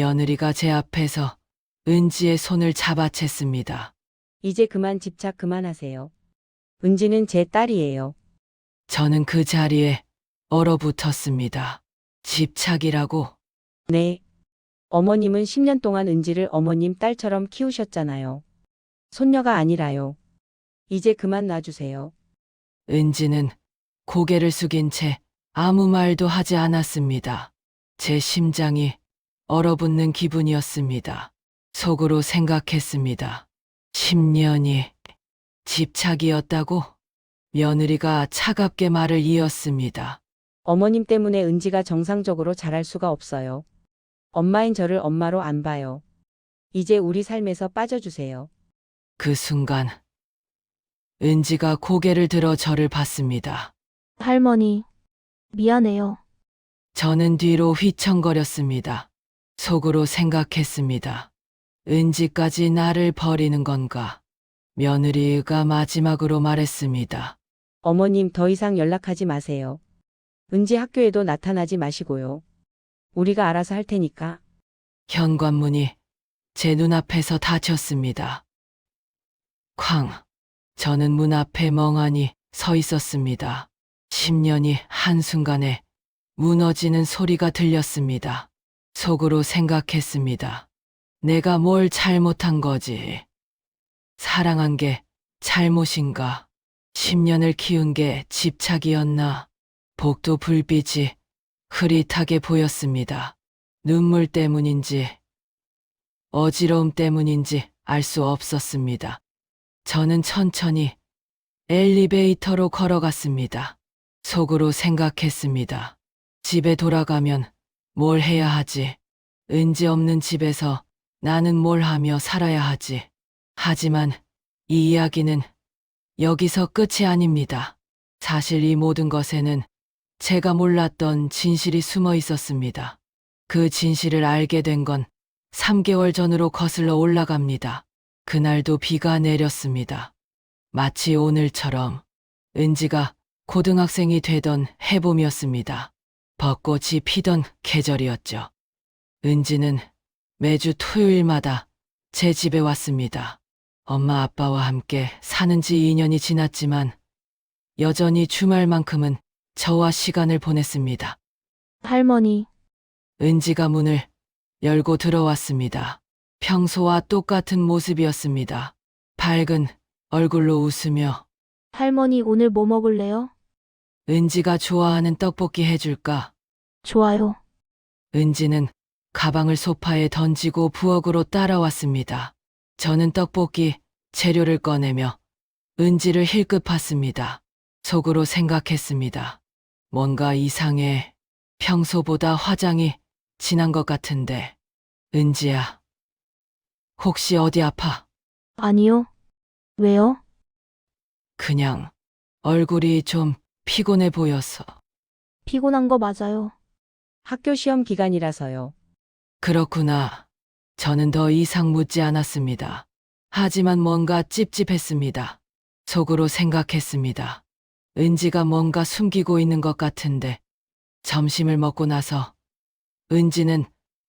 며느리가 제 앞에서 은지의 손을 잡아챘습니다. 이제 그만 집착 그만하세요. 은지는 제 딸이에요. 저는 그 자리에 얼어붙었습니다. 집착이라고? 네. 어머님은 10년 동안 은지를 어머님 딸처럼 키우셨잖아요. 손녀가 아니라요. 이제 그만 놔주세요. 은지는 고개를 숙인 채 아무 말도 하지 않았습니다. 제 심장이 얼어붙는 기분이었습니다. 속으로 생각했습니다. 10년이 집착이었다고? 며느리가 차갑게 말을 이었습니다. 어머님 때문에 은지가 정상적으로 자랄 수가 없어요. 엄마인 저를 엄마로 안 봐요. 이제 우리 삶에서 빠져주세요. 그 순간 은지가 고개를 들어 저를 봤습니다. 할머니, 미안해요. 저는 뒤로 휘청거렸습니다. 속으로 생각했습니다. 은지까지 나를 버리는 건가? 며느리가 마지막으로 말했습니다. 어머님 더 이상 연락하지 마세요. 은지 학교에도 나타나지 마시고요. 우리가 알아서 할 테니까. 현관문이 제 눈앞에서 닫혔습니다. 쾅! 저는 문 앞에 멍하니 서 있었습니다. 10년이 한순간에 무너지는 소리가 들렸습니다. 속으로 생각했습니다. 내가 뭘 잘못한 거지? 사랑한 게 잘못인가? 10년을 키운 게 집착이었나? 복도 불빛이 흐릿하게 보였습니다. 눈물 때문인지 어지러움 때문인지 알 수 없었습니다. 저는 천천히 엘리베이터로 걸어갔습니다. 속으로 생각했습니다. 집에 돌아가면 뭘 해야 하지? 은지 없는 집에서 나는 뭘 하며 살아야 하지? 하지만 이 이야기는 여기서 끝이 아닙니다. 사실 이 모든 것에는 제가 몰랐던 진실이 숨어 있었습니다. 그 진실을 알게 된 건 3개월 전으로 거슬러 올라갑니다. 그날도 비가 내렸습니다. 마치 오늘처럼 은지가 고등학생이 되던 해봄이었습니다. 벚꽃이 피던 계절이었죠. 은지는 매주 토요일마다 제 집에 왔습니다. 엄마 아빠와 함께 사는 지 2년이 지났지만 여전히 주말만큼은 저와 시간을 보냈습니다. 할머니, 은지가 문을 열고 들어왔습니다. 평소와 똑같은 모습이었습니다. 밝은 얼굴로 웃으며 할머니 오늘 뭐 먹을래요? 은지가 좋아하는 떡볶이 해줄까? 좋아요. 은지는 가방을 소파에 던지고 부엌으로 따라왔습니다. 저는 떡볶이 재료를 꺼내며 은지를 힐끗 봤습니다. 속으로 생각했습니다. 뭔가 이상해. 평소보다 화장이 진한 것 같은데. 은지야, 혹시 어디 아파? 아니요. 왜요? 그냥 얼굴이 좀 피곤해 보여서. 피곤한 거 맞아요. 학교 시험 기간이라서요. 그렇구나. 저는 더 이상 묻지 않았습니다. 하지만 뭔가 찝찝했습니다. 속으로 생각했습니다. 은지가 뭔가 숨기고 있는 것 같은데. 점심을 먹고 나서 은지는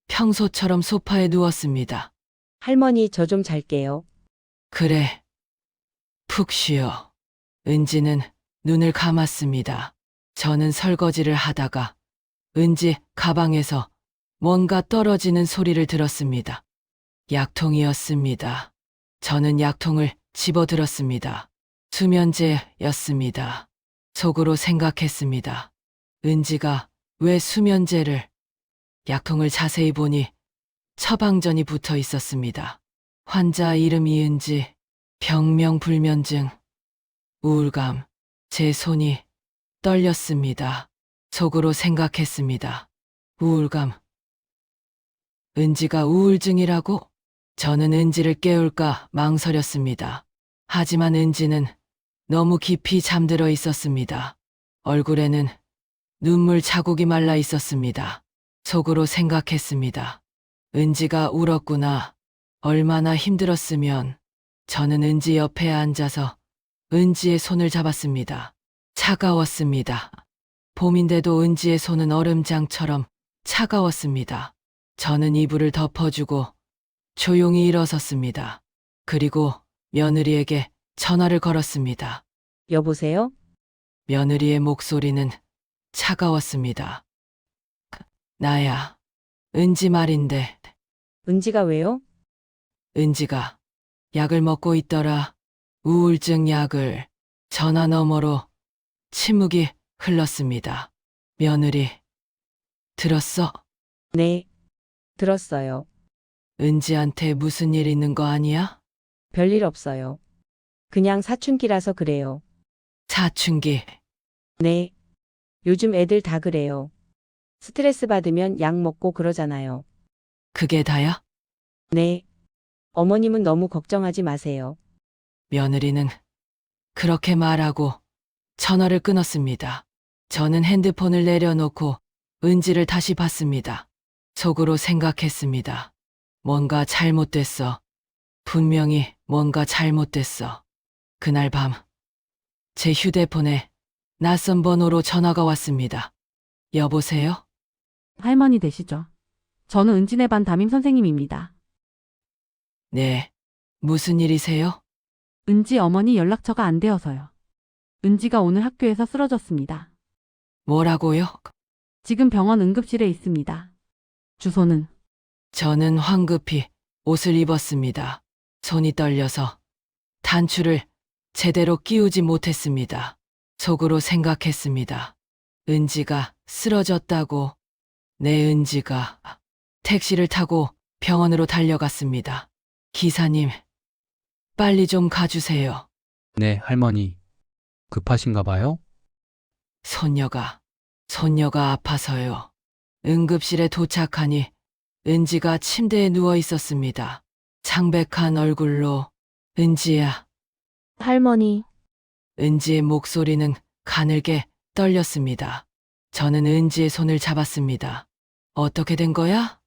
평소처럼 소파에 누웠습니다. 할머니 저 좀 잘게요. 그래. 푹 쉬어. 은지는 눈을 감았습니다. 저는 설거지를 하다가 은지 가방에서 뭔가 떨어지는 소리를 들었습니다. 약통이었습니다. 저는 약통을 집어들었습니다. 수면제였습니다. 속으로 생각했습니다. 은지가 왜 수면제를? 약통을 자세히 보니 처방전이 붙어 있었습니다. 환자 이름 이은지, 병명 불면증, 우울감. 제 손이 떨렸습니다. 속으로 생각했습니다. 우울감. 은지가 우울증이라고? 저는 은지를 깨울까 망설였습니다. 하지만 은지는 너무 깊이 잠들어 있었습니다. 얼굴에는 눈물 자국이 말라 있었습니다. 속으로 생각했습니다. 은지가 울었구나. 얼마나 힘들었으면. 저는 은지 옆에 앉아서 은지의 손을 잡았습니다. 차가웠습니다. 봄인데도 은지의 손은 얼음장처럼 차가웠습니다. 저는 이불을 덮어주고 조용히 일어섰습니다. 그리고 며느리에게 전화를 걸었습니다. 여보세요? 며느리의 목소리는 차가웠습니다. 나야, 은지 말인데, 은지가 왜요? 은지가 약을 먹고 있더라. 우울증 약을. 전화 너머로 침묵이 흘렀습니다. 며느리, 들었어? 네. 들었어요. 은지한테 무슨 일 있는 거 아니야? 별일 없어요. 그냥 사춘기라서 그래요. 사춘기. 네. 요즘 애들 다 그래요. 스트레스 받으면 약 먹고 그러잖아요. 그게 다야? 네. 어머님은 너무 걱정하지 마세요. 며느리는 그렇게 말하고 전화를 끊었습니다. 저는 핸드폰을 내려놓고 은지를 다시 봤습니다. 속으로 생각했습니다. 뭔가 잘못됐어. 분명히 뭔가 잘못됐어. 그날 밤, 제 휴대폰에 낯선 번호로 전화가 왔습니다. 여보세요? 할머니 되시죠? 저는 은진의 반 담임 선생님입니다. 네. 무슨 일이세요? 은지 어머니 연락처가 안 되어서요. 은지가 오늘 학교에서 쓰러졌습니다. 뭐라고요? 지금 병원 응급실에 있습니다. 주소는 저는 황급히 옷을 입었습니다. 손이 떨려서 단추를 제대로 끼우지 못했습니다. 속으로 생각했습니다. 은지가 쓰러졌다고. 내 은지가. 택시를 타고 병원으로 달려갔습니다. 기사님, 빨리 좀 가주세요. 네, 할머니. 급하신가 봐요? 손녀가 아파서요. 응급실에 도착하니 은지가 침대에 누워 있었습니다. 창백한 얼굴로, 은지야. 할머니, 은지의 목소리는 가늘게 떨렸습니다. 저는 은지의 손을 잡았습니다. 어떻게 된 거야?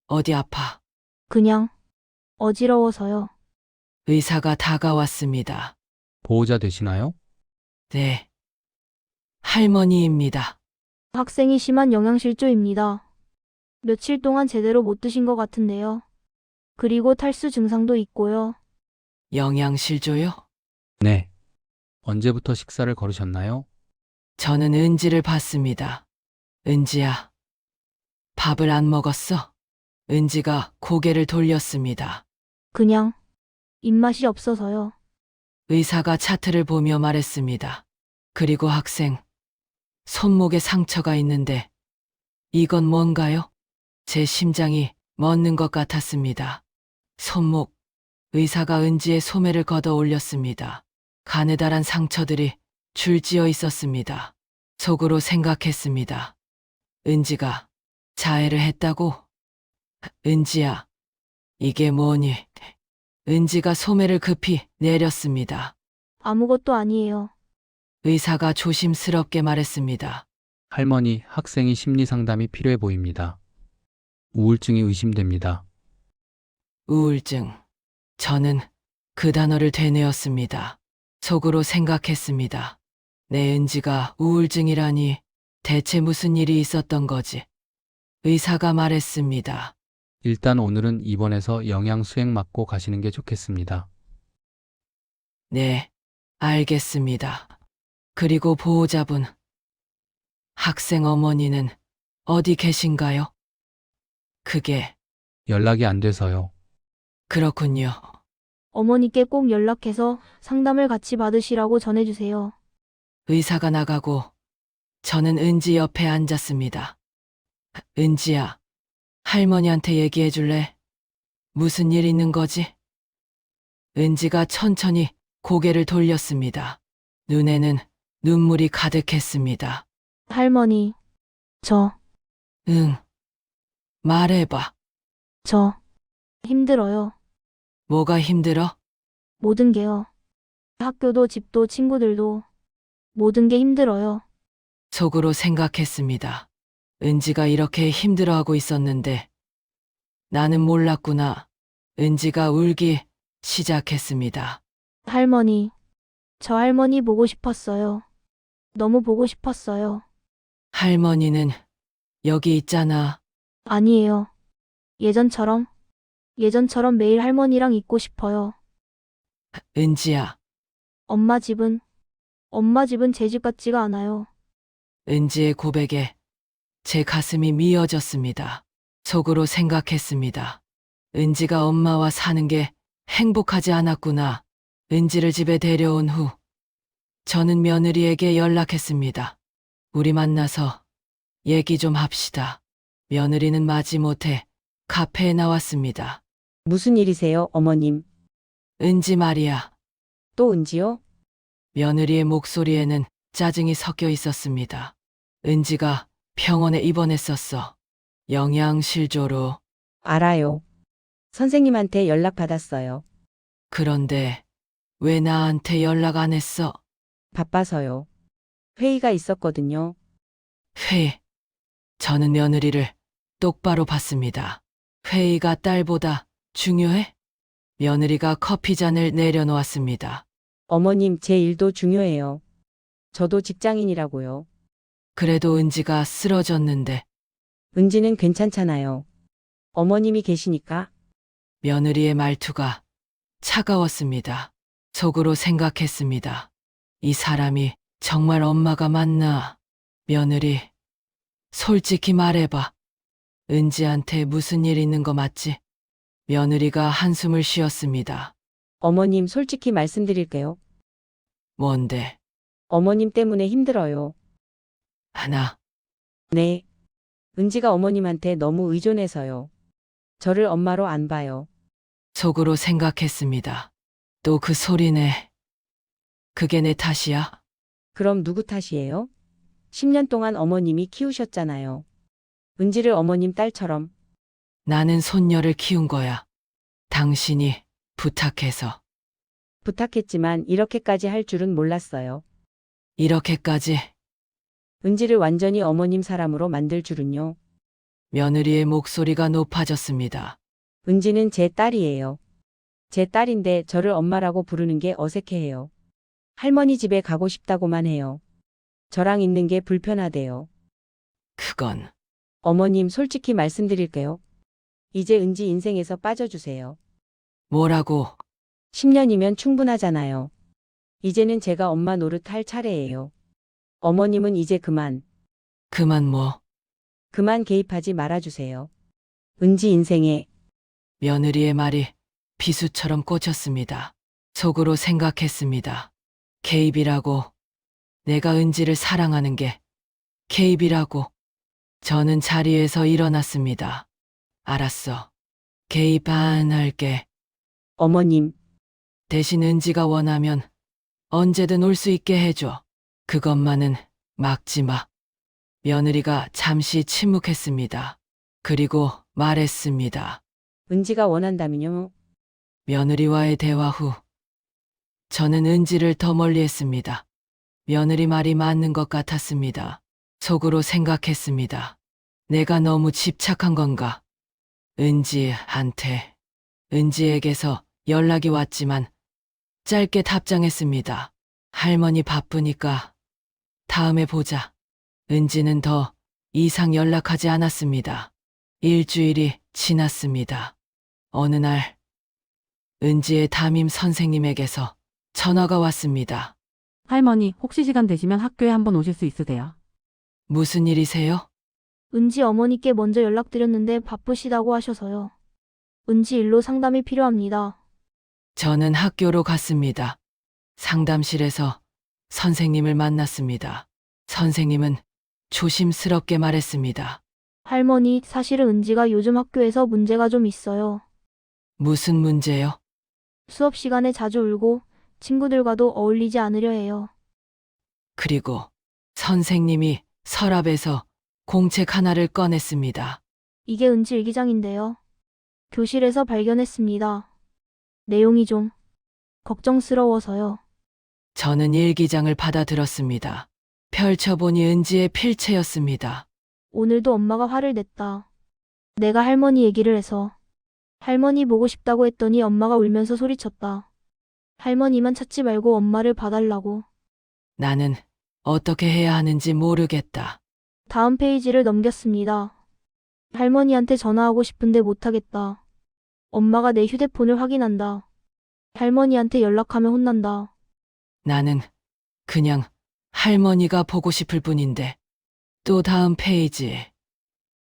어디 아파? 그냥 어지러워서요. 의사가 다가왔습니다. 보호자 되시나요? 네. 할머니입니다. 학생이 심한 영양실조입니다. 며칠 동안 제대로 못 드신 것 같은데요. 그리고 탈수 증상도 있고요. 영양실조요? 네. 언제부터 식사를 거르셨나요? 저는 은지를 봤습니다. 은지야, 밥을 안 먹었어? 은지가 고개를 돌렸습니다. 그냥 입맛이 없어서요. 의사가 차트를 보며 말했습니다. 그리고 학생, 손목에 상처가 있는데 이건 뭔가요? 제 심장이 멎는 것 같았습니다. 손목, 의사가 은지의 소매를 걷어 올렸습니다. 가느다란 상처들이 줄지어 있었습니다. 속으로 생각했습니다. 은지가 자해를 했다고? 은지야, 이게 뭐니? 은지가 소매를 급히 내렸습니다. 아무것도 아니에요. 의사가 조심스럽게 말했습니다. 할머니, 학생이 심리 상담이 필요해 보입니다. 우울증이 의심됩니다. 우울증. 저는 그 단어를 되뇌었습니다. 속으로 생각했습니다. 내 은지가 우울증이라니 대체 무슨 일이 있었던 거지? 의사가 말했습니다. 일단 오늘은 입원해서 영양 수행 맞고 가시는 게 좋겠습니다. 네, 알겠습니다. 그리고 보호자분, 학생 어머니는 어디 계신가요? 그게 연락이 안 돼서요. 그렇군요. 어머니께 꼭 연락해서 상담을 같이 받으시라고 전해주세요. 의사가 나가고 저는 은지 옆에 앉았습니다. 은지야, 할머니한테 얘기해 줄래? 무슨 일 있는 거지? 은지가 천천히 고개를 돌렸습니다. 눈에는 눈물이 가득했습니다. 할머니, 저 응, 말해봐. 힘들어요. 뭐가 힘들어? 모든 게요. 학교도 집도 친구들도 모든 게 힘들어요. 속으로 생각했습니다. 은지가 이렇게 힘들어하고 있었는데 나는 몰랐구나. 은지가 울기 시작했습니다. 할머니, 저 할머니 보고 싶었어요. 너무 보고 싶었어요. 할머니는 여기 있잖아. 아니에요. 예전처럼 매일 할머니랑 있고 싶어요. 은지야, 엄마 집은 제 집 같지가 않아요. 은지의 고백에 제 가슴이 미어졌습니다. 속으로 생각했습니다. 은지가 엄마와 사는 게 행복하지 않았구나. 은지를 집에 데려온 후 저는 며느리에게 연락했습니다. 우리 만나서 얘기 좀 합시다. 며느리는 마지못해 카페에 나왔습니다. 무슨 일이세요, 어머님? 은지 말이야. 또 은지요? 며느리의 목소리에는 짜증이 섞여 있었습니다. 은지가 병원에 입원했었어. 영양실조로. 알아요. 선생님한테 연락 받았어요. 그런데 왜 나한테 연락 안 했어? 바빠서요. 회의가 있었거든요. 회의. 저는 며느리를 똑바로 봤습니다. 회의가 딸보다 중요해? 며느리가 커피잔을 내려놓았습니다. 어머님, 제 일도 중요해요. 저도 직장인이라고요. 그래도 은지가 쓰러졌는데 은지는 괜찮잖아요. 어머님이 계시니까. 며느리의 말투가 차가웠습니다. 속으로 생각했습니다. 이 사람이 정말 엄마가 맞나? 며느리, 솔직히 말해봐. 은지한테 무슨 일 있는 거 맞지? 며느리가 한숨을 쉬었습니다. 어머님, 솔직히 말씀드릴게요. 뭔데? 어머님 때문에 힘들어요. 하나, 네. 은지가 어머님한테 너무 의존해서요. 저를 엄마로 안 봐요. 속으로 생각했습니다. 또 그 소리네. 그게 내 탓이야? 그럼 누구 탓이에요? 10년 동안 어머님이 키우셨잖아요. 은지를 어머님 딸처럼. 나는 손녀를 키운 거야. 당신이 부탁해서. 부탁했지만 이렇게까지 할 줄은 몰랐어요. 이렇게까지. 은지를 완전히 어머님 사람으로 만들 줄은요. 며느리의 목소리가 높아졌습니다. 은지는 제 딸이에요. 제 딸인데 저를 엄마라고 부르는 게 어색해해요. 할머니 집에 가고 싶다고만 해요. 저랑 있는 게 불편하대요. 그건 어머님, 솔직히 말씀드릴게요. 이제 은지 인생에서 빠져주세요. 뭐라고? 10년이면 충분하잖아요. 이제는 제가 엄마 노릇 할 차례예요. 어머님은 이제 그만 뭐. 개입하지 말아주세요. 은지 인생에. 며느리의 말이 비수처럼 꽂혔습니다. 속으로 생각했습니다. 개입이라고. 내가 은지를 사랑하는 게 개입이라고. 저는 자리에서 일어났습니다. 알았어. 개입 안 할게. 어머님, 대신 은지가 원하면 언제든 올 수 있게 해줘. 그것만은 막지 마. 며느리가 잠시 침묵했습니다. 그리고 말했습니다. 은지가 원한다면요. 며느리와의 대화 후 저는 은지를 더 멀리했습니다. 며느리 말이 맞는 것 같았습니다. 속으로 생각했습니다. 내가 너무 집착한 건가? 은지한테. 은지에게서 연락이 왔지만 짧게 답장했습니다. 할머니 바쁘니까 다음에 보자. 은지는 더 이상 연락하지 않았습니다. 일주일이 지났습니다. 어느 날 은지의 담임 선생님에게서 전화가 왔습니다. 할머니, 혹시 시간 되시면 학교에 한번 오실 수 있으세요? 무슨 일이세요? 은지 어머니께 먼저 연락드렸는데 바쁘시다고 하셔서요. 은지 일로 상담이 필요합니다. 저는 학교로 갔습니다. 상담실에서 선생님을 만났습니다. 선생님은 조심스럽게 말했습니다. 할머니, 사실은 은지가 요즘 학교에서 문제가 좀 있어요. 무슨 문제요? 수업 시간에 자주 울고 친구들과도 어울리지 않으려 해요. 그리고 선생님이 서랍에서 공책 하나를 꺼냈습니다. 이게 은지 일기장인데요. 교실에서 발견했습니다. 내용이 좀 걱정스러워서요. 저는 일기장을 받아들었습니다. 펼쳐보니 은지의 필체였습니다. 오늘도 엄마가 화를 냈다. 내가 할머니 얘기를 해서 할머니 보고 싶다고 했더니 엄마가 울면서 소리쳤다. 할머니만 찾지 말고 엄마를 봐달라고. 나는 어떻게 해야 하는지 모르겠다. 다음 페이지를 넘겼습니다. 할머니한테 전화하고 싶은데 못하겠다. 엄마가 내 휴대폰을 확인한다. 할머니한테 연락하면 혼난다. 나는 그냥 할머니가 보고 싶을 뿐인데. 또 다음 페이지.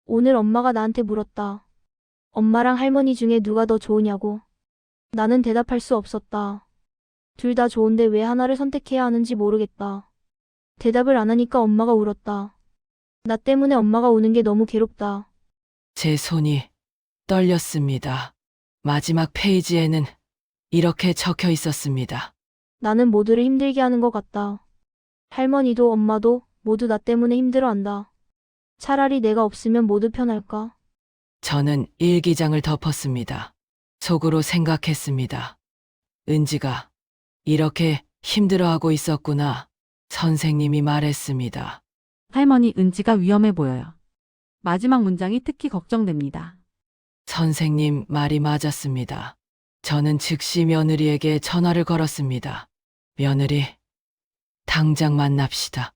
오늘 엄마가 나한테 물었다. 엄마랑 할머니 중에 누가 더 좋으냐고. 나는 대답할 수 없었다. 둘 다 좋은데 왜 하나를 선택해야 하는지 모르겠다. 대답을 안 하니까 엄마가 울었다. 나 때문에 엄마가 우는 게 너무 괴롭다. 제 손이 떨렸습니다. 마지막 페이지에는 이렇게 적혀 있었습니다. 나는 모두를 힘들게 하는 것 같다. 할머니도 엄마도 모두 나 때문에 힘들어한다. 차라리 내가 없으면 모두 편할까? 저는 일기장을 덮었습니다. 속으로 생각했습니다. 은지가 이렇게 힘들어하고 있었구나. 선생님이 말했습니다. 할머니 은지가 위험해 보여요. 마지막 문장이 특히 걱정됩니다. 선생님 말이 맞았습니다. 저는 즉시 며느리에게 전화를 걸었습니다. 며느리, 당장 만납시다.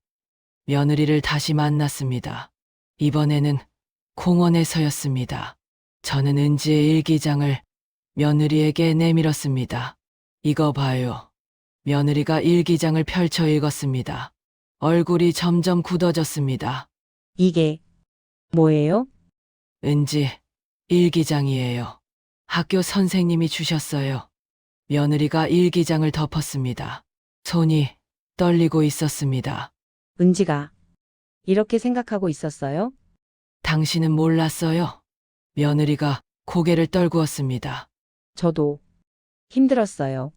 며느리를 다시 만났습니다. 이번에는 공원에서였습니다. 저는 은지의 일기장을 며느리에게 내밀었습니다. 이거 봐요. 며느리가 일기장을 펼쳐 읽었습니다. 얼굴이 점점 굳어졌습니다. 이게 뭐예요? 은지, 일기장이에요. 학교 선생님이 주셨어요. 며느리가 일기장을 덮었습니다. 손이 떨리고 있었습니다. 은지가 이렇게 생각하고 있었어요? 당신은 몰랐어요. 며느리가 고개를 떨구었습니다. 저도 힘들었어요.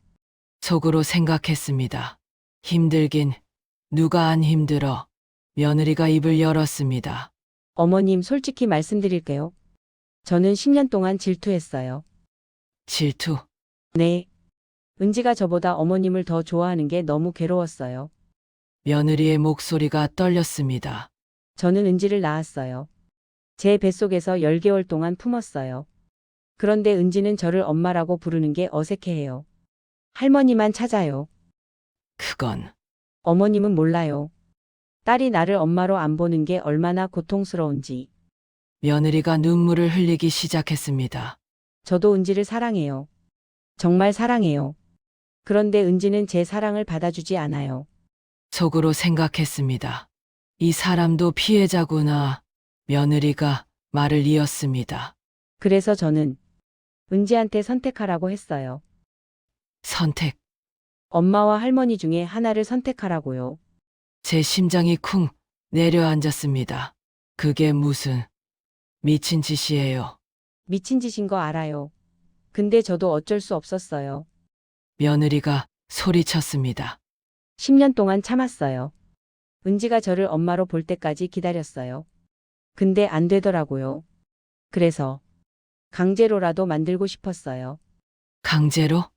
속으로 생각했습니다. 힘들긴 누가 안 힘들어. 며느리가 입을 열었습니다. 어머님 솔직히 말씀드릴게요. 저는 10년 동안 질투했어요. 질투. 네. 은지가 저보다 어머님을 더 좋아하는 게 너무 괴로웠어요. 며느리의 목소리가 떨렸습니다. 저는 은지를 낳았어요. 제 뱃속에서 10개월 동안 품었어요. 그런데 은지는 저를 엄마라고 부르는 게 어색해해요. 할머니만 찾아요. 그건 어머님은 몰라요. 딸이 나를 엄마로 안 보는 게 얼마나 고통스러운지. 며느리가 눈물을 흘리기 시작했습니다. 저도 은지를 사랑해요. 정말 사랑해요. 그런데 은지는 제 사랑을 받아주지 않아요. 속으로 생각했습니다. 이 사람도 피해자구나. 며느리가 말을 이었습니다. 그래서 저는 은지한테 선택하라고 했어요. 선택. 엄마와 할머니 중에 하나를 선택하라고요. 제 심장이 쿵 내려앉았습니다. 그게 무슨 미친 짓이에요. 미친 짓인 거 알아요. 근데 저도 어쩔 수 없었어요. 며느리가 소리쳤습니다. 10년 동안 참았어요. 은지가 저를 엄마로 볼 때까지 기다렸어요. 근데 안 되더라고요. 그래서 강제로라도 만들고 싶었어요. 강제로?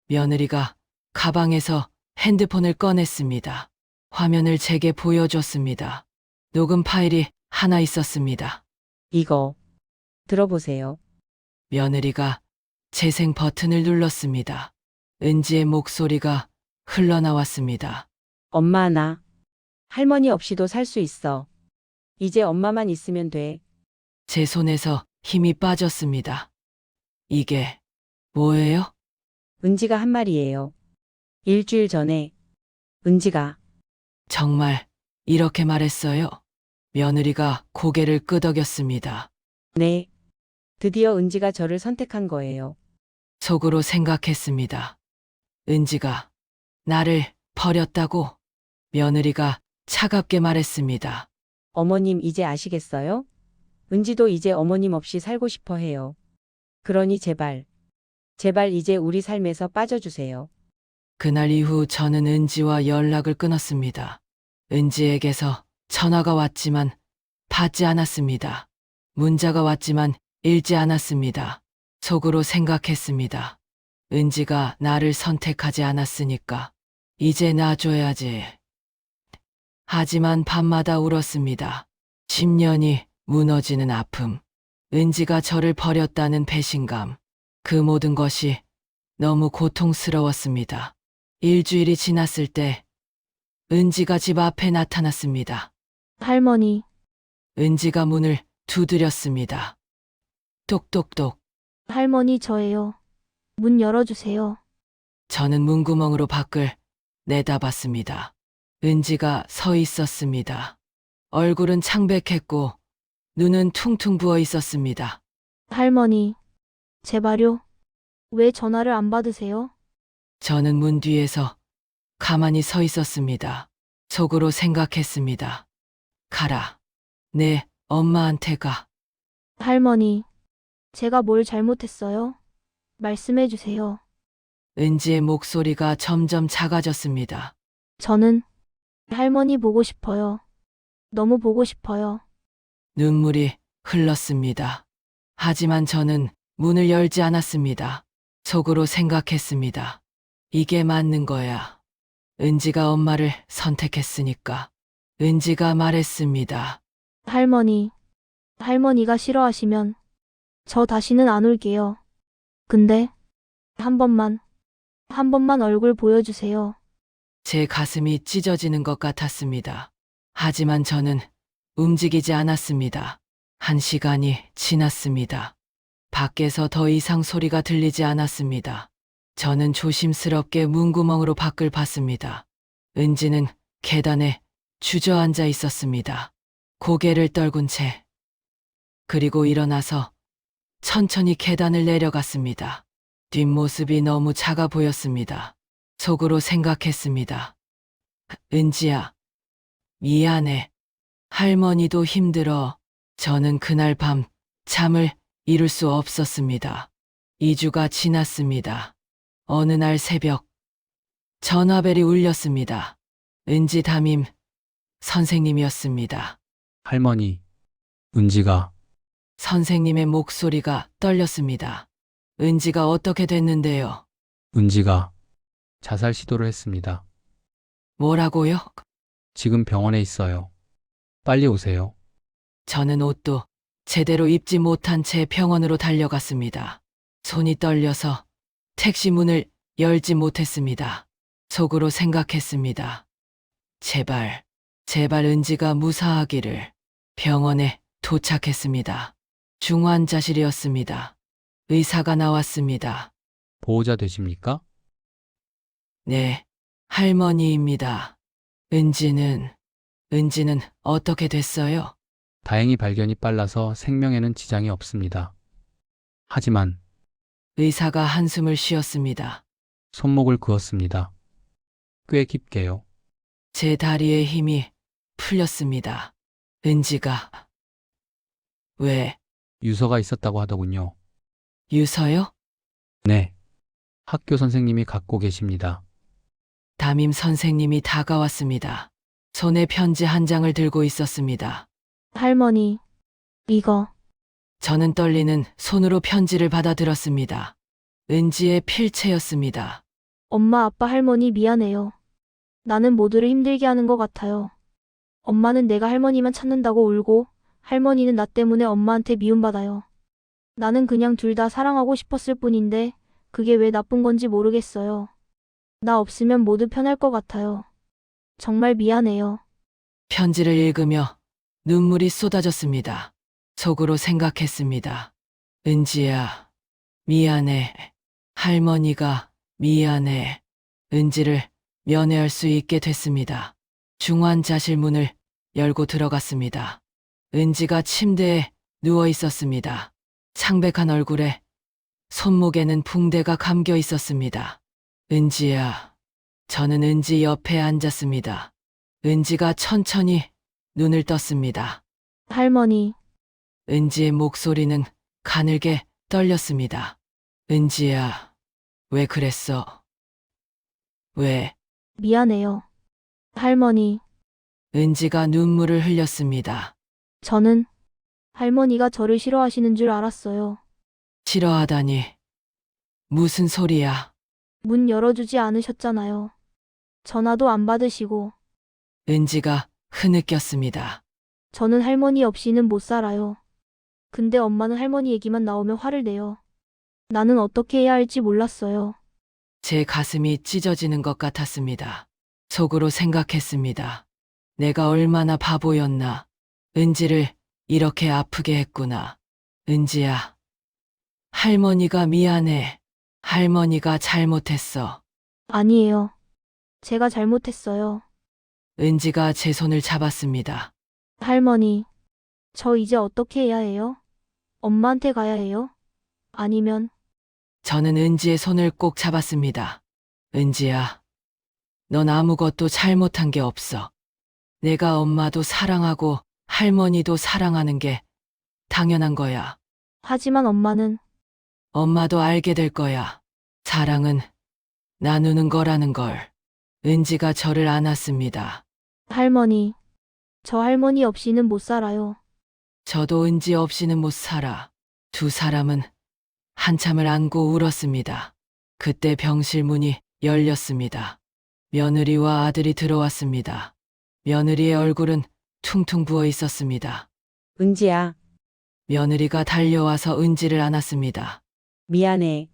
며느리가 가방에서 핸드폰을 꺼냈습니다. 화면을 제게 보여줬습니다. 녹음 파일이 하나 있었습니다. 이거 들어보세요. 며느리가 재생 버튼을 눌렀습니다. 은지의 목소리가 흘러나왔습니다. 엄마 나 할머니 없이도 살 수 있어. 이제 엄마만 있으면 돼. 제 손에서 힘이 빠졌습니다. 이게 뭐예요? 은지가 한 말이에요. 일주일 전에 은지가 정말 이렇게 말했어요. 며느리가 고개를 끄덕였습니다. 네. 드디어 은지가 저를 선택한 거예요. 속으로 생각했습니다. 은지가 나를 버렸다고. 며느리가 차갑게 말했습니다. 어머님 이제 아시겠어요? 은지도 이제 어머님 없이 살고 싶어 해요. 그러니 제발 이제 우리 삶에서 빠져주세요. 그날 이후 저는 은지와 연락을 끊었습니다. 은지에게서 전화가 왔지만 받지 않았습니다. 문자가 왔지만 읽지 않았습니다. 속으로 생각했습니다. 은지가 나를 선택하지 않았으니까 이제 놔줘야지. 하지만 밤마다 울었습니다. 10년이 무너지는 아픔. 은지가 저를 버렸다는 배신감. 그 모든 것이 너무 고통스러웠습니다. 일주일이 지났을 때 은지가 집 앞에 나타났습니다. 할머니, 은지가 문을 두드렸습니다. 똑똑똑. 할머니 저예요. 문 열어주세요. 저는 문구멍으로 밖을 내다봤습니다. 은지가 서 있었습니다. 얼굴은 창백했고 눈은 퉁퉁 부어 있었습니다. 할머니, 제발요. 왜 전화를 안 받으세요? 저는 문 뒤에서 가만히 서 있었습니다. 속으로 생각했습니다. 가라. 내 엄마한테 가. 할머니, 제가 뭘 잘못했어요? 말씀해 주세요. 은지의 목소리가 점점 작아졌습니다. 저는 할머니 보고 싶어요. 너무 보고 싶어요. 눈물이 흘렀습니다. 하지만 저는 문을 열지 않았습니다. 속으로 생각했습니다. 이게 맞는 거야. 은지가 엄마를 선택했으니까. 은지가 말했습니다. 할머니, 할머니가 싫어하시면 저 다시는 안 올게요. 근데 한 번만 얼굴 보여주세요. 제 가슴이 찢어지는 것 같았습니다. 하지만 저는 움직이지 않았습니다. 1시간이 지났습니다. 밖에서 더 이상 소리가 들리지 않았습니다. 저는 조심스럽게 문구멍으로 밖을 봤습니다. 은지는 계단에 주저앉아 있었습니다. 고개를 떨군 채. 그리고 일어나서 천천히 계단을 내려갔습니다. 뒷모습이 너무 작아 보였습니다. 속으로 생각했습니다. 은지야, 미안해. 할머니도 힘들어. 저는 그날 밤 잠을 이룰 수 없었습니다. 2주가 지났습니다. 어느 날 새벽 전화벨이 울렸습니다. 은지 담임 선생님이었습니다. 할머니, 은지가 선생님의 목소리가 떨렸습니다. 은지가 어떻게 됐는데요? 은지가 자살 시도를 했습니다. 뭐라고요? 지금 병원에 있어요. 빨리 오세요. 저는 옷도 제대로 입지 못한 채 병원으로 달려갔습니다. 손이 떨려서 택시 문을 열지 못했습니다. 속으로 생각했습니다. 제발 은지가 무사하기를. 병원에 도착했습니다. 중환자실이었습니다. 의사가 나왔습니다. 보호자 되십니까? 네, 할머니입니다. 은지는 어떻게 됐어요? 다행히 발견이 빨라서 생명에는 지장이 없습니다. 하지만 의사가 한숨을 쉬었습니다. 손목을 그었습니다. 꽤 깊게요. 제 다리에 힘이 풀렸습니다. 은지가 왜 유서가 있었다고 하더군요. 유서요? 네. 학교 선생님이 갖고 계십니다. 담임 선생님이 다가왔습니다. 손에 편지 한 장을 들고 있었습니다. 할머니, 이거 저는 떨리는 손으로 편지를 받아들었습니다. 은지의 필체였습니다. 엄마, 아빠, 할머니 미안해요. 나는 모두를 힘들게 하는 것 같아요. 엄마는 내가 할머니만 찾는다고 울고 할머니는 나 때문에 엄마한테 미움받아요. 나는 그냥 둘 다 사랑하고 싶었을 뿐인데 그게 왜 나쁜 건지 모르겠어요. 나 없으면 모두 편할 것 같아요. 정말 미안해요. 편지를 읽으며 눈물이 쏟아졌습니다. 속으로 생각했습니다. 은지야, 미안해. 할머니가 미안해. 은지를 면회할 수 있게 됐습니다. 중환자실 문을 열고 들어갔습니다. 은지가 침대에 누워 있었습니다. 창백한 얼굴에 손목에는 붕대가 감겨 있었습니다. 은지야. 저는 은지 옆에 앉았습니다. 은지가 천천히 눈을 떴습니다. 할머니, 은지의 목소리는 가늘게 떨렸습니다. 은지야, 왜 그랬어? 왜? 미안해요. 할머니, 은지가 눈물을 흘렸습니다. 저는 할머니가 저를 싫어하시는 줄 알았어요. 싫어하다니. 무슨 소리야? 문 열어주지 않으셨잖아요. 전화도 안 받으시고. 은지가 흐느꼈습니다. 저는 할머니 없이는 못 살아요. 근데 엄마는 할머니 얘기만 나오면 화를 내요. 나는 어떻게 해야 할지 몰랐어요. 제 가슴이 찢어지는 것 같았습니다. 속으로 생각했습니다. 내가 얼마나 바보였나. 은지를 이렇게 아프게 했구나. 은지야. 할머니가 미안해. 할머니가 잘못했어. 아니에요. 제가 잘못했어요. 은지가 제 손을 잡았습니다. 할머니, 저 이제 어떻게 해야 해요? 엄마한테 가야 해요? 아니면 저는 은지의 손을 꼭 잡았습니다. 은지야, 넌 아무것도 잘못한 게 없어. 내가 엄마도 사랑하고 할머니도 사랑하는 게 당연한 거야. 하지만 엄마는 엄마도 알게 될 거야. 사랑은 나누는 거라는 걸. 은지가 저를 안았습니다. 할머니, 저 할머니 없이는 못 살아요. 저도 은지 없이는 못 살아. 두 사람은 한참을 안고 울었습니다. 그때 병실 문이 열렸습니다. 며느리와 아들이 들어왔습니다. 며느리의 얼굴은 퉁퉁 부어 있었습니다. 은지야, 며느리가 달려와서 은지를 안았습니다. 미안해.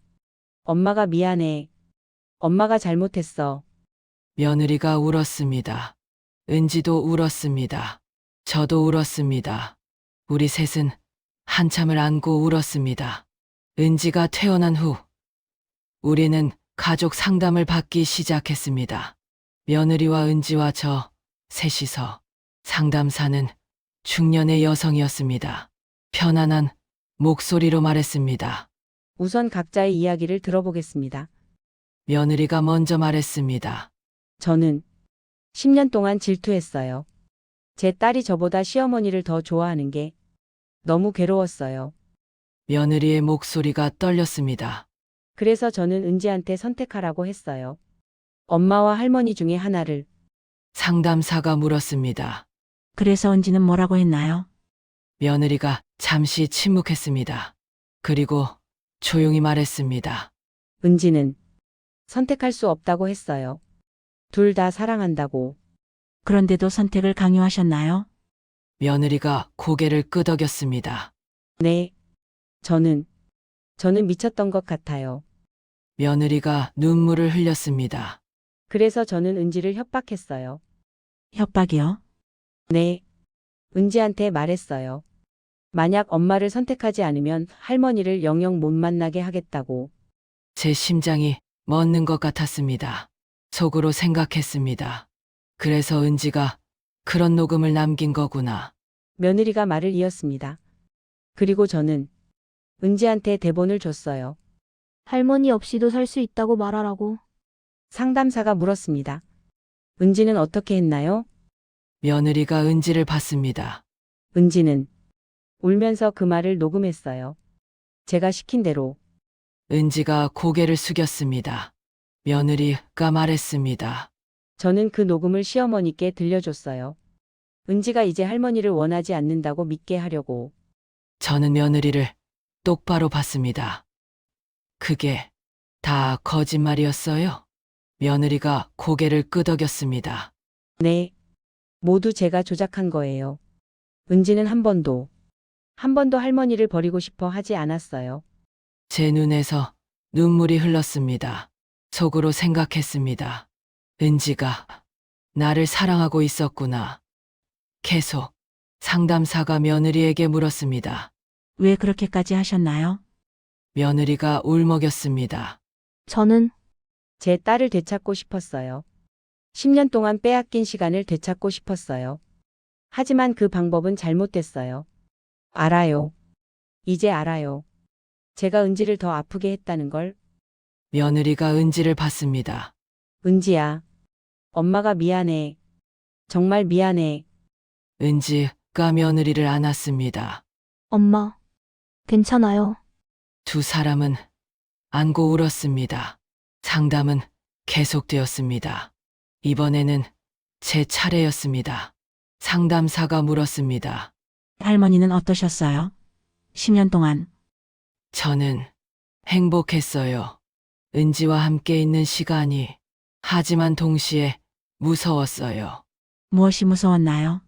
엄마가 미안해. 엄마가 잘못했어. 며느리가 울었습니다. 은지도 울었습니다. 저도 울었습니다. 우리 셋은 한참을 안고 울었습니다. 은지가 퇴원한 후 우리는 가족 상담을 받기 시작했습니다. 며느리와 은지와 저 셋이서 상담사는 중년의 여성이었습니다. 편안한 목소리로 말했습니다. 우선 각자의 이야기를 들어보겠습니다. 며느리가 먼저 말했습니다. 저는 10년 동안 질투했어요. 제 딸이 저보다 시어머니를 더 좋아하는 게 너무 괴로웠어요. 며느리의 목소리가 떨렸습니다. 그래서 저는 은지한테 선택하라고 했어요. 엄마와 할머니 중에 하나를. 상담사가 물었습니다. 그래서 은지는 뭐라고 했나요? 며느리가 잠시 침묵했습니다. 그리고 조용히 말했습니다. 은지는 선택할 수 없다고 했어요. 둘 다 사랑한다고. 그런데도 선택을 강요하셨나요? 며느리가 고개를 끄덕였습니다. 네. 저는 미쳤던 것 같아요. 며느리가 눈물을 흘렸습니다. 그래서 저는 은지를 협박했어요. 협박이요? 네. 은지한테 말했어요. 만약 엄마를 선택하지 않으면 할머니를 영영 못 만나게 하겠다고. 제 심장이 멎는 것 같았습니다. 속으로 생각했습니다. 그래서 은지가 그런 녹음을 남긴 거구나. 며느리가 말을 이었습니다. 그리고 저는 은지한테 대본을 줬어요. 할머니 없이도 살 수 있다고 말하라고. 상담사가 물었습니다. 은지는 어떻게 했나요? 며느리가 은지를 봤습니다. 은지는 울면서 그 말을 녹음했어요. 제가 시킨 대로. 은지가 고개를 숙였습니다. 며느리가 말했습니다. 저는 그 녹음을 시어머니께 들려줬어요. 은지가 이제 할머니를 원하지 않는다고 믿게 하려고. 저는 며느리를 똑바로 봤습니다. 그게 다 거짓말이었어요? 며느리가 고개를 끄덕였습니다. 네. 모두 제가 조작한 거예요. 은지는 한 번도 할머니를 버리고 싶어 하지 않았어요. 제 눈에서 눈물이 흘렀습니다. 속으로 생각했습니다. 은지가 나를 사랑하고 있었구나. 계속 상담사가 며느리에게 물었습니다. 왜 그렇게까지 하셨나요? 며느리가 울먹였습니다. 저는 제 딸을 되찾고 싶었어요. 10년 동안 빼앗긴 시간을 되찾고 싶었어요. 하지만 그 방법은 잘못됐어요. 알아요. 이제 알아요. 제가 은지를 더 아프게 했다는 걸. 며느리가 은지를 봤습니다. 은지야. 엄마가 미안해. 정말 미안해. 은지가 며느리를 안았습니다. 엄마, 괜찮아요. 두 사람은 안고 울었습니다. 상담은 계속되었습니다. 이번에는 제 차례였습니다. 상담사가 물었습니다. 할머니는 어떠셨어요? 10년 동안. 저는 행복했어요. 은지와 함께 있는 시간이. 하지만 동시에 무서웠어요. 무엇이 무서웠나요?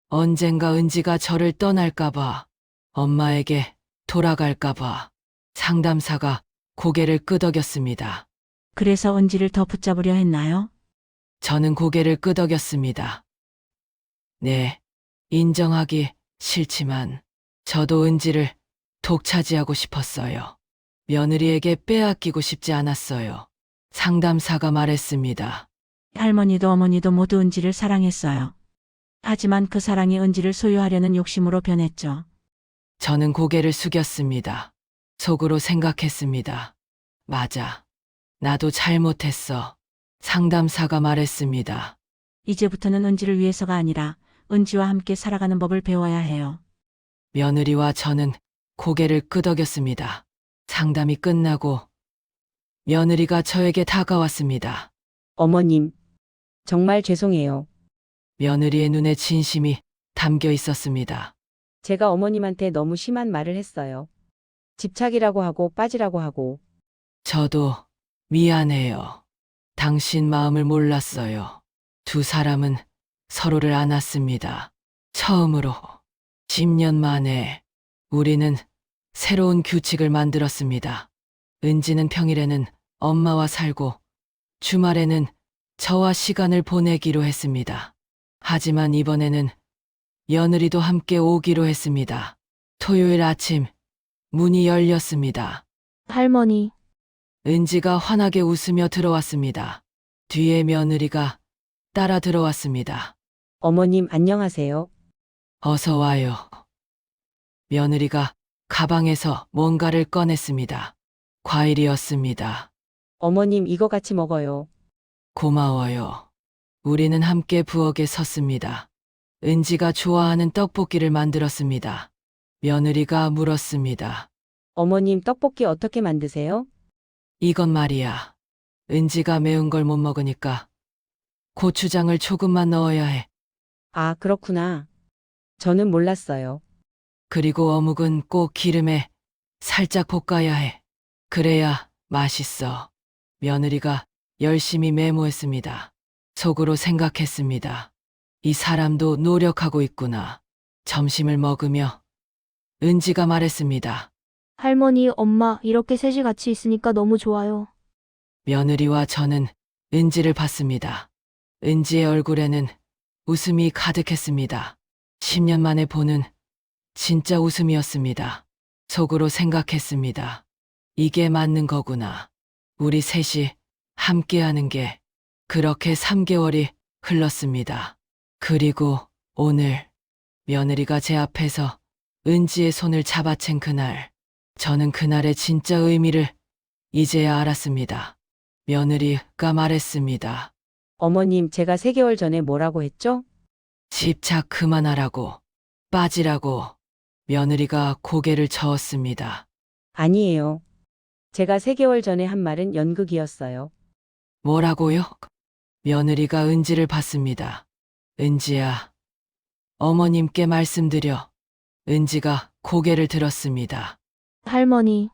언젠가 은지가 저를 떠날까봐, 엄마에게 돌아갈까봐. 상담사가 고개를 끄덕였습니다. 그래서 은지를 더 붙잡으려 했나요? 저는 고개를 끄덕였습니다. 네, 인정하기 싫지만 저도 은지를 독차지하고 싶었어요. 며느리에게 빼앗기고 싶지 않았어요. 상담사가 말했습니다. 할머니도 어머니도 모두 은지를 사랑했어요. 하지만 그 사랑이 은지를 소유하려는 욕심으로 변했죠. 저는 고개를 숙였습니다. 속으로 생각했습니다. 맞아. 나도 잘못했어. 상담사가 말했습니다. 이제부터는 은지를 위해서가 아니라 은지와 함께 살아가는 법을 배워야 해요. 며느리와 저는 고개를 끄덕였습니다. 상담이 끝나고 며느리가 저에게 다가왔습니다. 어머님, 정말 죄송해요. 며느리의 눈에 진심이 담겨 있었습니다. 제가 어머님한테 너무 심한 말을 했어요. 집착이라고 하고 빠지라고 하고. 저도 미안해요. 당신 마음을 몰랐어요. 두 사람은 서로를 안았습니다. 처음으로 10년 만에 우리는 새로운 규칙을 만들었습니다. 은지는 평일에는 엄마와 살고 주말에는 저와 시간을 보내기로 했습니다. 하지만 이번에는 며느리도 함께 오기로 했습니다. 토요일 아침 문이 열렸습니다. 할머니, 은지가 환하게 웃으며 들어왔습니다. 뒤에 며느리가 따라 들어왔습니다. 어머님 안녕하세요. 어서 와요. 며느리가 가방에서 뭔가를 꺼냈습니다. 과일이었습니다. 어머님 이거 같이 먹어요. 고마워요. 우리는 함께 부엌에 섰습니다. 은지가 좋아하는 떡볶이를 만들었습니다. 며느리가 물었습니다. 어머님 떡볶이 어떻게 만드세요? 이건 말이야. 은지가 매운 걸 못 먹으니까 고추장을 조금만 넣어야 해. 아, 그렇구나. 저는 몰랐어요. 그리고 어묵은 꼭 기름에 살짝 볶아야 해. 그래야 맛있어. 며느리가 열심히 메모했습니다. 속으로 생각했습니다. 이 사람도 노력하고 있구나. 점심을 먹으며 은지가 말했습니다. 할머니, 엄마, 이렇게 셋이 같이 있으니까 너무 좋아요. 며느리와 저는 은지를 봤습니다. 은지의 얼굴에는 웃음이 가득했습니다. 10년 만에 보는 진짜 웃음이었습니다. 속으로 생각했습니다. 이게 맞는 거구나. 우리 셋이 함께하는 게. 그렇게 3개월이 흘렀습니다. 그리고 오늘 며느리가 제 앞에서 은지의 손을 잡아챈 그날, 저는 그날의 진짜 의미를 이제야 알았습니다. 며느리가 말했습니다. 어머님 제가 3개월 전에 뭐라고 했죠? 집착 그만하라고, 빠지라고. 며느리가 고개를 저었습니다. 아니에요. 제가 3개월 전에 한 말은 연극이었어요. 뭐라고요? 며느리가 은지를 봤습니다. 은지야, 어머님께 말씀드려. 은지가 고개를 들었습니다. 할머니,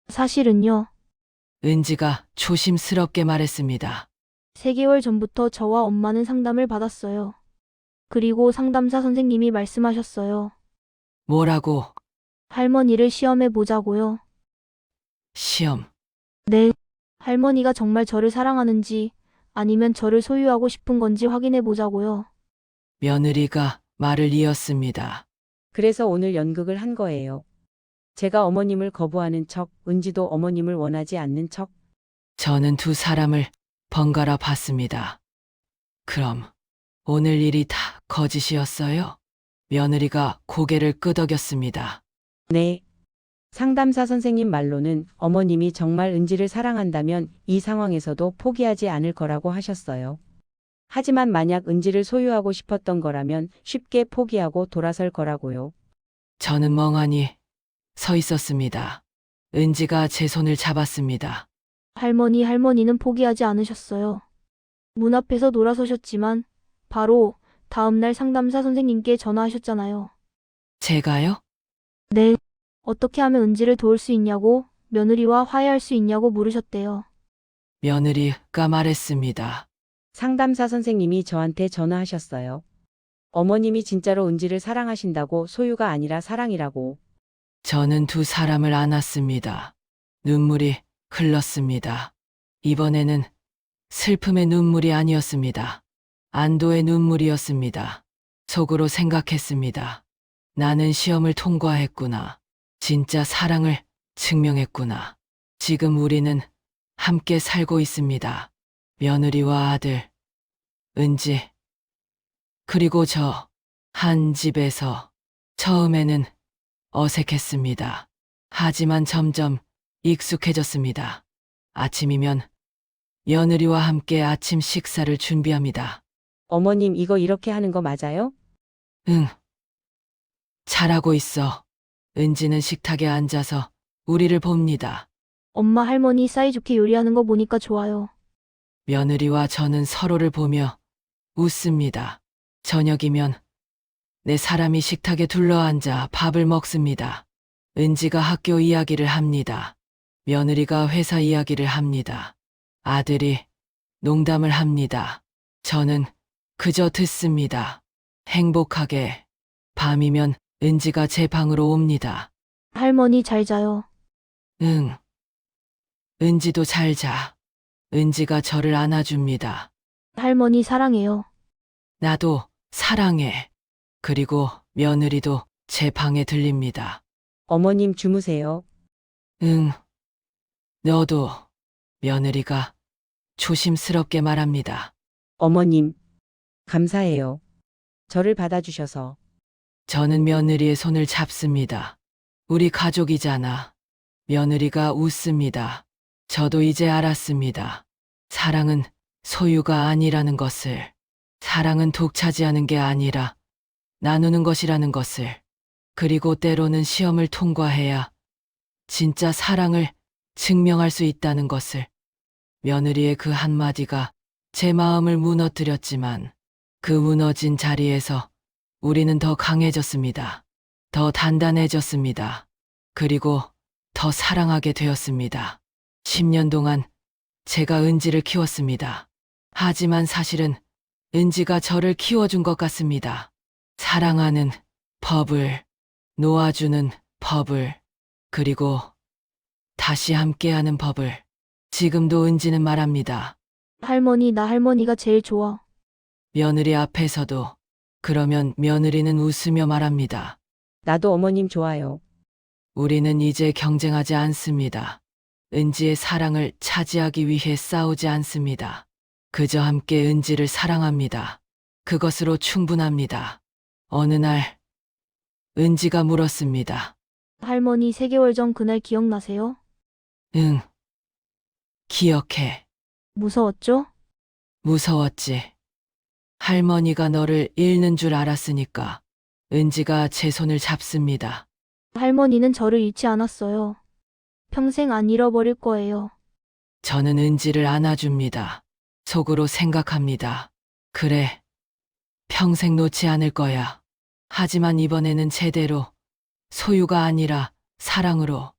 사실은요. 은지가 조심스럽게 말했습니다. 3개월 전부터 저와 엄마는 상담을 받았어요. 그리고 상담사 선생님이 말씀하셨어요. 뭐라고? 할머니를 시험해 보자고요. 시험. 네. 할머니가 정말 저를 사랑하는지 아니면 저를 소유하고 싶은 건지 확인해 보자고요. 며느리가 말을 이었습니다. 그래서 오늘 연극을 한 거예요. 제가 어머님을 거부하는 척, 은지도 어머님을 원하지 않는 척. 저는 두 사람을 번갈아 봤습니다. 그럼 오늘 일이 다 거짓이었어요? 며느리가 고개를 끄덕였습니다. 네. 상담사 선생님 말로는 어머님이 정말 은지를 사랑한다면 이 상황에서도 포기하지 않을 거라고 하셨어요. 하지만 만약 은지를 소유하고 싶었던 거라면 쉽게 포기하고 돌아설 거라고요. 저는 멍하니 서 있었습니다. 은지가 제 손을 잡았습니다. 할머니는 포기하지 않으셨어요. 문 앞에서 놀아서셨지만 바로 다음날 상담사 선생님께 전화하셨잖아요. 제가요? 네. 어떻게 하면 은지를 도울 수 있냐고, 며느리와 화해할 수 있냐고 물으셨대요. 며느리가 말했습니다. 상담사 선생님이 저한테 전화하셨어요. 어머님이 진짜로 은지를 사랑하신다고, 소유가 아니라 사랑이라고. 저는 두 사람을 안았습니다. 눈물이 흘렀습니다. 이번에는 슬픔의 눈물이 아니었습니다. 안도의 눈물이었습니다. 속으로 생각했습니다. 나는 시험을 통과했구나. 진짜 사랑을 증명했구나. 지금 우리는 함께 살고 있습니다. 며느리와 아들, 은지, 그리고 저 한 집에서 처음에는 어색했습니다. 하지만 점점 익숙해졌습니다. 아침이면 며느리와 함께 아침 식사를 준비합니다. 어머님, 이거 이렇게 하는 거 맞아요? 응. 잘하고 있어. 은지는 식탁에 앉아서 우리를 봅니다. 엄마 할머니 사이좋게 요리하는 거 보니까 좋아요. 며느리와 저는 서로를 보며 웃습니다. 저녁이면 네 사람이 식탁에 둘러앉아 밥을 먹습니다. 은지가 학교 이야기를 합니다. 며느리가 회사 이야기를 합니다. 아들이 농담을 합니다. 저는 그저 듣습니다. 행복하게. 밤이면 은지가 제 방으로 옵니다. 할머니 잘 자요. 응. 은지도 잘 자. 은지가 저를 안아줍니다. 할머니 사랑해요. 나도 사랑해. 그리고 며느리도 제 방에 들립니다. 어머님 주무세요. 응. 너도. 며느리가 조심스럽게 말합니다. 어머님, 감사해요. 저를 받아주셔서. 저는 며느리의 손을 잡습니다. 우리 가족이잖아. 며느리가 웃습니다. 저도 이제 알았습니다. 사랑은 소유가 아니라는 것을. 사랑은 독차지하는 게 아니라 나누는 것이라는 것을. 그리고 때로는 시험을 통과해야 진짜 사랑을 증명할 수 있다는 것을. 며느리의 그 한마디가 제 마음을 무너뜨렸지만 그 무너진 자리에서 우리는 더 강해졌습니다. 더 단단해졌습니다. 그리고 더 사랑하게 되었습니다. 10년 동안 제가 은지를 키웠습니다. 하지만 사실은 은지가 저를 키워준 것 같습니다. 사랑하는 법을, 놓아주는 법을, 그리고 다시 함께하는 법을. 지금도 은지는 말합니다. 할머니 나 할머니가 제일 좋아. 며느리 앞에서도. 그러면 며느리는 웃으며 말합니다. 나도 어머님 좋아요. 우리는 이제 경쟁하지 않습니다. 은지의 사랑을 차지하기 위해 싸우지 않습니다. 그저 함께 은지를 사랑합니다. 그것으로 충분합니다. 어느 날 은지가 물었습니다. 할머니 3개월 전 그날 기억나세요? 응. 기억해. 무서웠죠? 무서웠지. 할머니가 너를 잃는 줄 알았으니까. 은지가 제 손을 잡습니다. 할머니는 저를 잃지 않았어요. 평생 안 잃어버릴 거예요. 저는 은지를 안아줍니다. 속으로 생각합니다. 그래. 평생 놓지 않을 거야. 하지만 이번에는 제대로. 소유가 아니라 사랑으로.